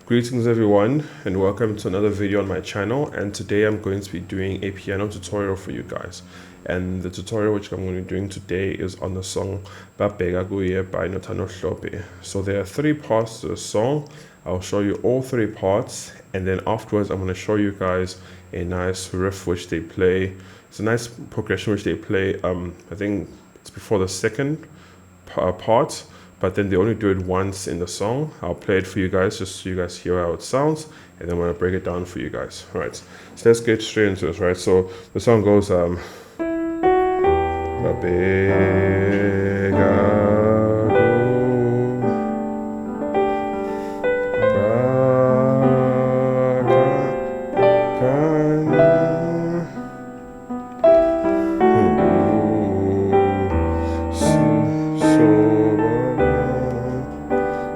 Greetings everyone and welcome to another video on my channel, and today I'm going to be doing a piano tutorial for you guys. And the tutorial which I'm going to be doing today is on the song Babheka Kuye by Nothando Hlophe. So there are 3 parts to the song. I'll show you all 3 parts, and then afterwards I'm going to show you guys a nice riff which they play. It's a nice progression which they play. I think it's before the second part, but then they only do it once in the song. I'll play it for you guys just so you guys hear how it sounds, and then I'm gonna break it down for you guys. All right, so let's get straight into this. Right, so the song goes Babheka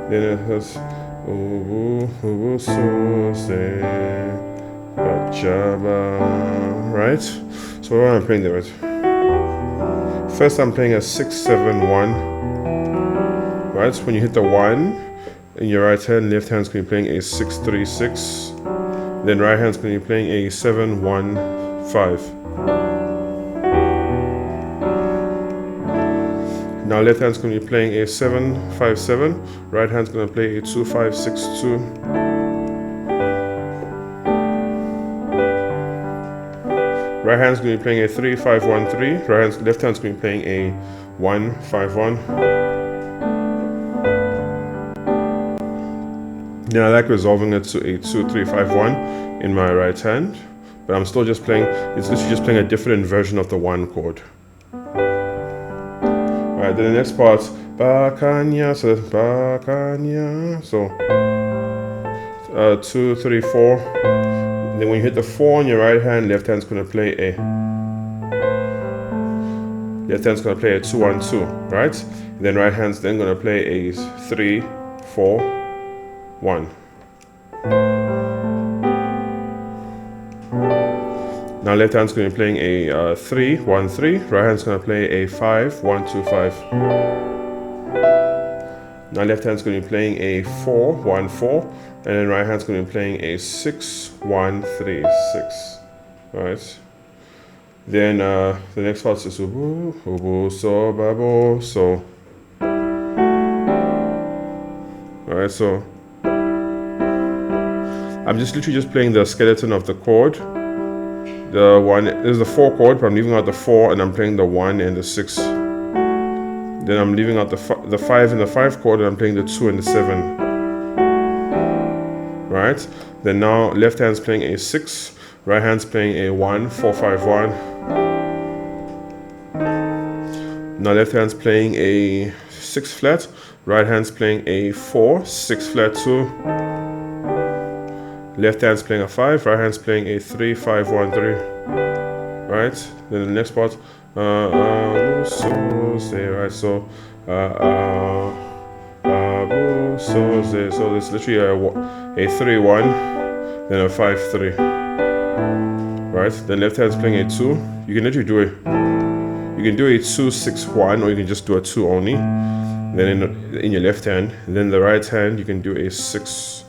then it has right? So what am I playing there with? First I'm playing a 6-7-1. Right? When you hit the 1 in your right hand, left hand's gonna be playing a 6-3-6. Then right hand's gonna be playing a 7-1-5. Now left hand's going to be playing a 7-5-7, right hand's going to play a 2-5-6-2. Right hand's going to be playing a 3-5-1-3, left hand's going to be playing a 1-5-1. Then I like resolving it to a 2-3-5-1 in my right hand, but I'm still just playing, it's literally just playing a different version of the 1 chord. Alright, then the next part's Bakanya, so that's Bakanya, so 2, 3, 4. Then when you hit the 4 on your right hand, left hand's gonna play a 2-1-2, right? And then right hand's then gonna play a 3-4-1. Now left hand's going to be playing a 3-1-3, right hand's going to play a 5-1-2-5. Now left hand's going to be playing a 4-1-4, and then right hand's going to be playing a 6-1-3-6. Alright. Then the next part is ubu, ubu, so, babo, so. Alright, so I'm just literally just playing the skeleton of the chord. The 1 is the 4 chord, but I'm leaving out the 4 and I'm playing the 1 and the 6. Then I'm leaving out the 5 and the 5 chord and I'm playing the 2 and the 7. Right? Then now left hand's playing a 6, right hand's playing a 1-4-5-1. Now left hand's playing a 6 flat, right hand's playing a 4-6 flat 2. Left hand's playing a 5, right hand's playing a 3-5-1-3. Right? Then the next part, right? So, so there's literally a 3-1, then a 5-3. Right? Then left hand's playing a 2. You can literally do it. You can do a 2-6-1, or you can just do a 2 only. Then in your left hand, and then the right hand, you can do a 4-6-2.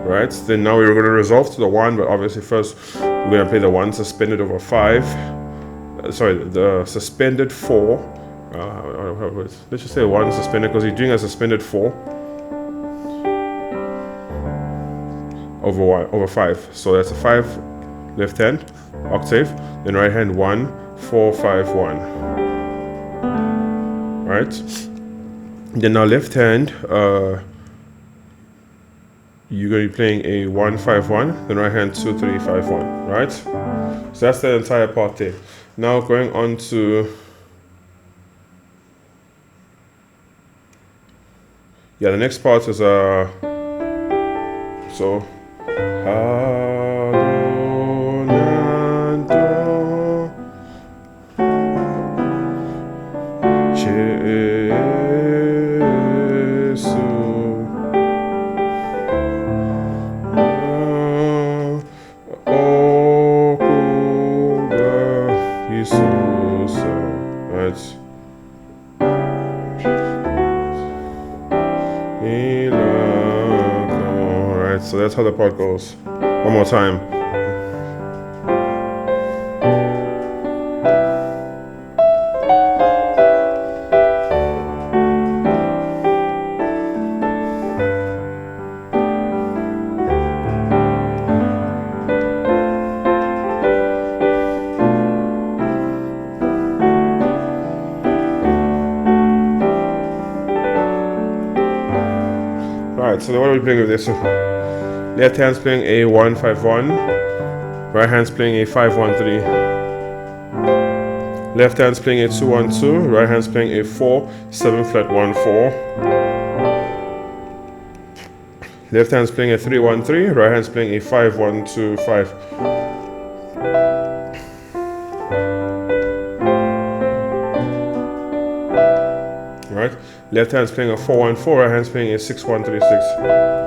Right, then now we're going to resolve to the 1, but obviously first we're going to play the 1 suspended over 5. The suspended 4. Let's just say 1 suspended, because you're doing a suspended 4 over 5. So that's a 5 left hand octave, then right hand 1-4-5-1. Right. Then now left hand, you're going to be playing a 1-5-1, then right hand 2-3-5-1, right? So that's the entire part there. Now going on to, the next part is so right? So that's how the part goes. One more time. Alright, so what are we playing with this? So left hand's playing a 1-5-1, right hand's playing a 5-1-3. Left hand's playing a 2-1-2, right hand's playing a 4-7 flat 1-4. Left hand's playing a 3-1-3, right hand's playing a 5-1-2-5. Right? Left hand's playing a 4-1-4, right hand's playing a 6-1-3-6.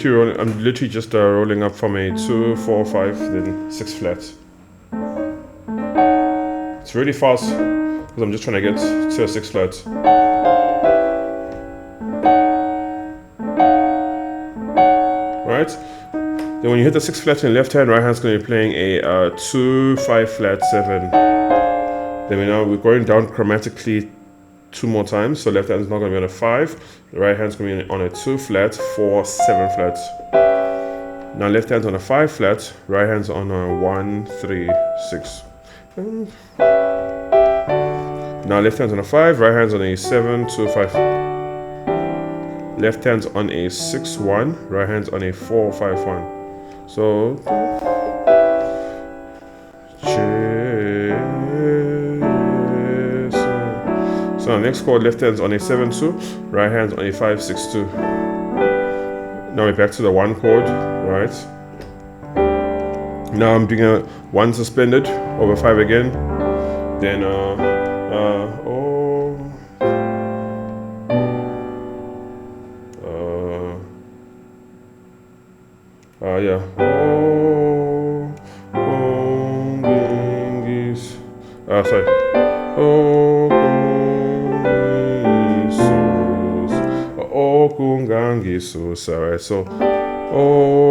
I'm literally just rolling up from a 2-4-5, then 6 flats. It's really fast because I'm just trying to get to a 6 flat. Right? Then when you hit the 6 flat in the left hand, right hand's going to be playing a 2-5 flat 7. Then we're going down chromatically 2 more times. So left hand's not going to be on a 5. The right hand's going to be on a 2 flat 4-7 flat. Now left hand's on a 5 flat, right hand's on a 1-3-6. Now left hand's on a 5, right hand's on a 7-2-5. Left hand's on a 6-1, right hand's on a 4-5-1. So next chord, left hand's on a 7-2, right hand's on a 5-6-2. Now we're back to the 1 chord, right? Now I'm doing a 1 suspended over 5 again. Then sorry. Alright, so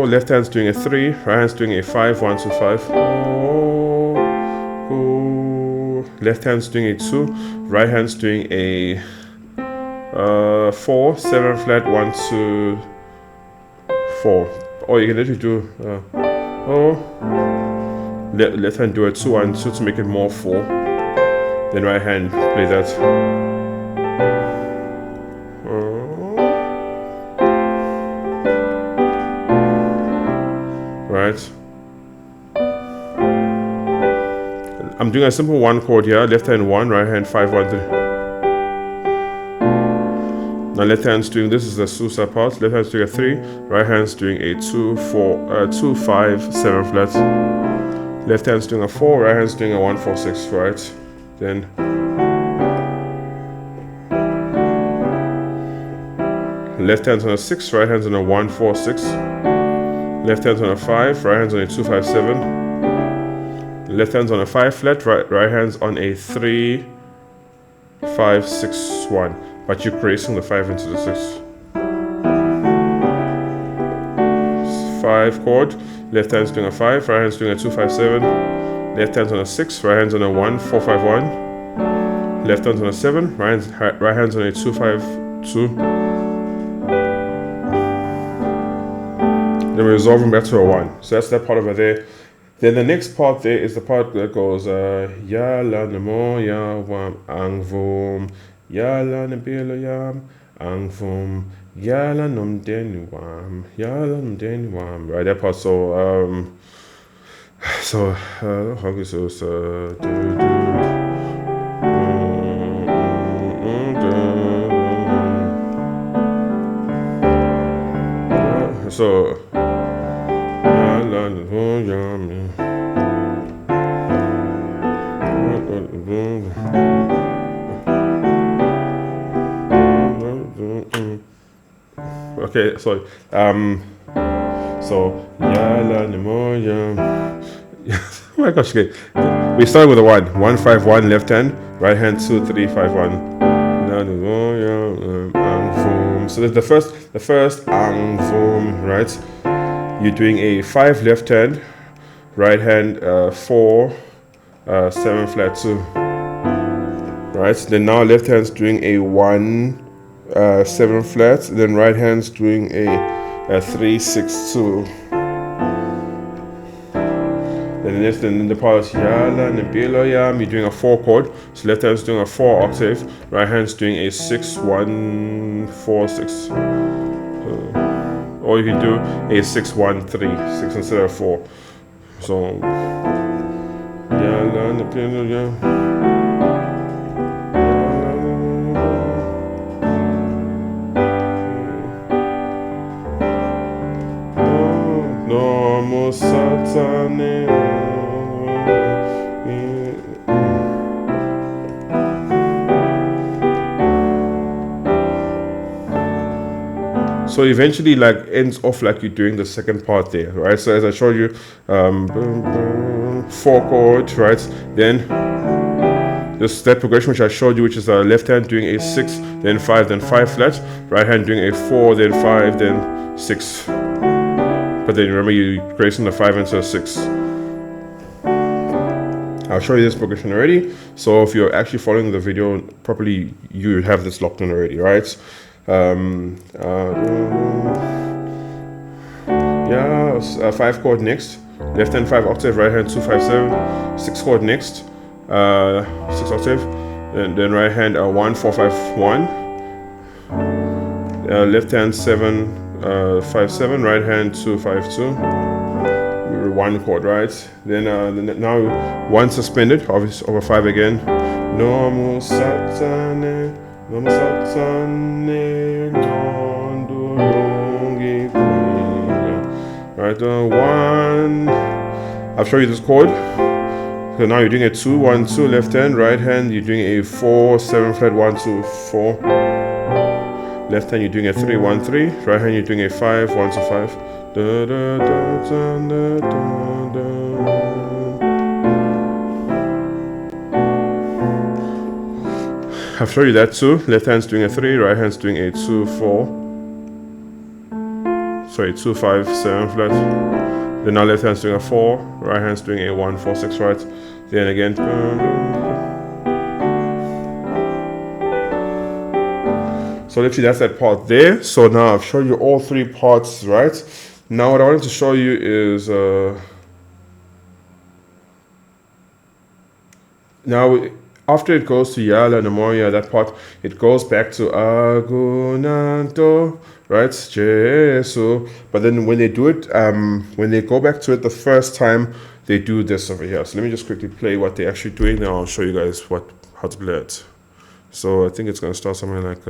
left hand's doing a 3, right hand's doing a 5-1-2-5. Left hand's doing a 2, right hand's doing a 4-7 flat 1-2-4. Or you can literally do left hand do a 2-1-2 to make it more 4. Then right hand play that. Right. I'm doing a simple 1 chord here. Left hand 1, right hand 5-1-3. Now left hand's doing, this is the Susa part. Left hand's doing a 3, right hand's doing a 2-5-7 flat. Left hand's doing a 4, right hand's doing a 1-4-6, right? Then left hand's on a 6, right hand's on a 1-4-6. Left hand's on a 5, right hand's on a 2-5-7. Left hand's on a 5 flat, right hand's on a 3-5-6-1. But you're creasing the 5 into the 6. 5 chord. Left hand's doing a 5, right hand's doing a 2-5-7. Left hand's on a 6, right hand's on a 1-4-5-1. Left hand's on a 7, right hand's on a 2-5-2. Then we're resolving back to a 1. So that's that part over there. Then the next part there is the part that goes Yala nemo ya wam angvum Yala nebilo yam angvum Yala num deni wam Yala num deni wam. Right, that part. So how is this? So okay, sorry. So yala nemoya. Oh my gosh, okay. We start with a 1-5-1 left hand, right hand 2-3-5-1. So that's the first ang boom, right? You're doing a 5 left hand, right hand 4 7 flat 2, right? Then now left hand's doing a 1 7 flat, then right hand's doing a 3 6 2. Then the part is yala and yam. You're doing a 4 chord, so left hand's doing a 4 octave, right hand's doing a 6 1 4 6. Or you can do a 6 1 3 6 instead of 4. So yala and yam. So eventually like ends off like you're doing the second part there, right? So as I showed you, 4 chord, right? Then this that progression which I showed you, which is a left hand doing a 6, then 5 flat, right hand doing a 4, then 5, then 6. But then remember you're gracing the 5 into a 6. I'll show you this progression already. So if you're actually following the video properly, you have this locked in already, right? 5 chord next, left hand 5 octave, right hand 2 5 7, 6 chord next, 6 octave, and then right hand 1 4 5 1, left hand 7 5 7, right hand 2 5 2, 1 chord, right? Then now 1 suspended, obviously over 5 again. Nomu satane, nomu satane, nondo yongi kuye. Right, 1. I'll show you this chord. So now you're doing a 2 1 2 left hand, right hand you're doing a 4 7 flat 1 2 4. Left hand you're doing a 3 1 3, right hand you're doing a 5 1 2 5. Da, da, da, da, da, da. I'll show you that too. Left hand's doing a 3, right hand's doing a 2 4. Sorry, 2 5 7 flat. Then now left hand's doing a 4, right hand's doing a 1 4 6 right. Then again. So literally that's that part there. So now I've shown you all 3 parts, right? Now what I wanted to show you is now after it goes to Yala Namoya, that part, it goes back to Agunanto, right? Jesu. But then when they do it, when they go back to it the first time, they do this over here. So let me just quickly play what they're actually doing. Now I'll show you guys how to play it. So I think it's gonna start somewhere like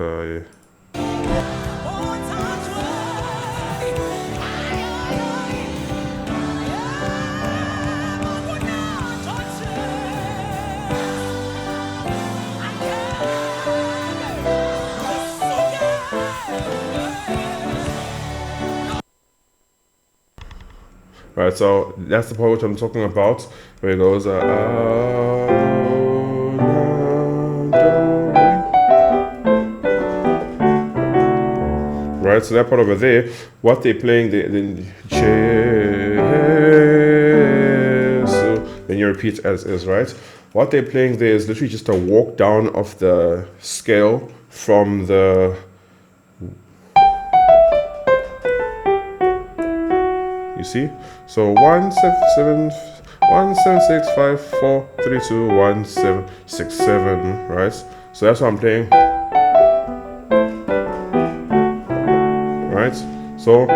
right, so that's the part which I'm talking about, where it goes right, so that part over there, what they're playing, then you repeat as is, right? What they're playing there is literally just a walk down of the scale from the you see, so 1 7 7 1 7 6 5 4 3 2 1 7 6 7, right? So that's what I'm playing, right? So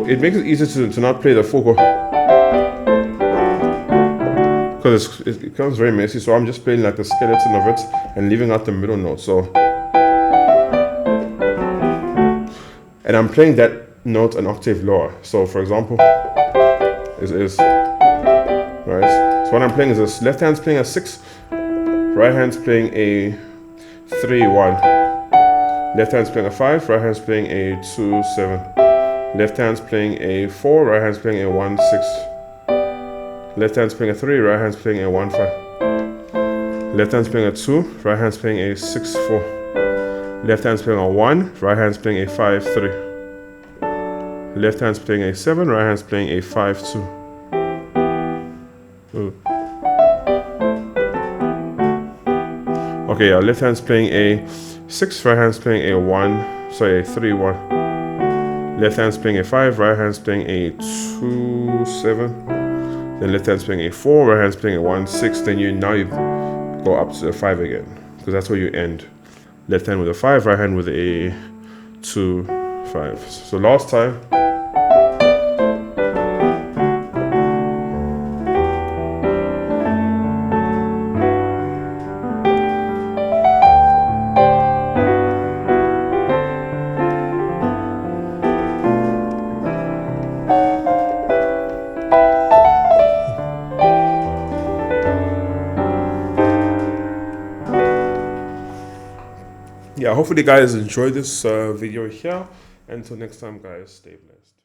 it makes it easier to not play the full chord, because it becomes very messy. So I'm just playing like the skeleton of it and leaving out the middle note. So. And I'm playing that note an octave lower. So for example, is right? So what I'm playing is this. Left hand's playing a 6, right hand's playing a 3 1. Left hand's playing a 5, right hand's playing a 2 7. Left hand's playing a 4, right hand's playing a 1 6. Left hand's playing a 3, right hand's playing a 1 5. Left hand's playing a 2, right hand's playing a 6/4. Left hand's playing a 1, right hand's playing a 5/3. Left hand's playing a 7, right hand's playing a 5/2. Okay, left hand's playing a 6, right hand's playing a 3/1. Left hand's playing a 5, right hand's playing a 2/7. Then left hand's playing a 4, right hand's playing a 1/6. Then you go up to the 5 again, because that's where you end. Left hand with a 5, right hand with a 2/5. So last time. Yeah, hopefully guys enjoy this video here. Until next time guys, stay blessed.